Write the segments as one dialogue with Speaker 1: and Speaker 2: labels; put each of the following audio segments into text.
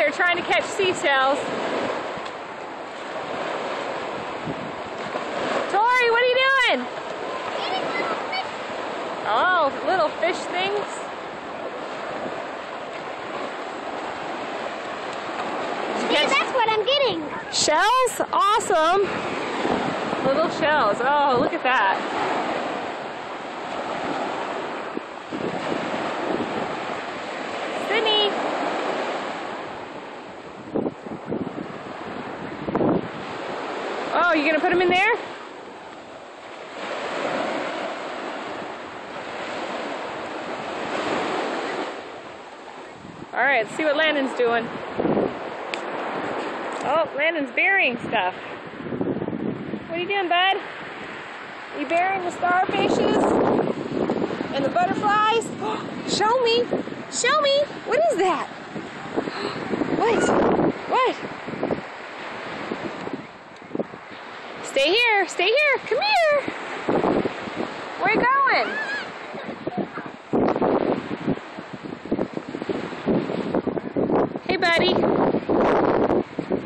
Speaker 1: they're trying to catch seashells. Tori, what are you doing?
Speaker 2: Getting little fish.
Speaker 1: Oh, little fish things.
Speaker 2: Yeah, that's what I'm getting.
Speaker 1: Shells? Awesome. Little shells. Oh, look at that. Sydney. Oh, you gonna put them in there? All right, let's see what Landon's doing. Oh, Landon's burying stuff. What are you doing, bud? Are you burying the starfishes? And the butterflies? Show me! Show me! What is that? What? What? Stay here! Stay here! Come here! Where are you going? Hey, buddy.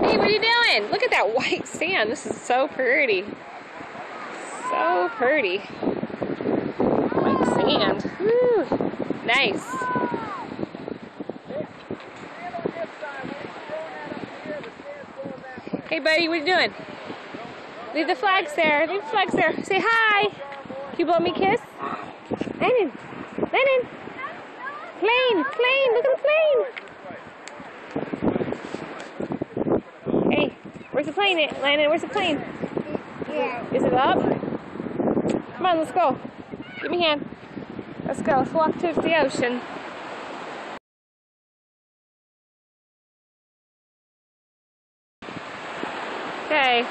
Speaker 1: Hey, what are you doing? Look at that white sand. This is so pretty. So pretty. White sand. Woo. Nice. Hey, buddy, what are you doing? Leave the flags there. Leave the flags there. Say hi. Can you blow me a kiss? Lennon. Lennon. Plane. Plane. Look at the plane. Hey, where's the plane, Landon? Where's the plane?
Speaker 2: Yeah.
Speaker 1: Is it up? Come on, let's go. Give me a hand. Let's go. Let's walk to the ocean. Okay.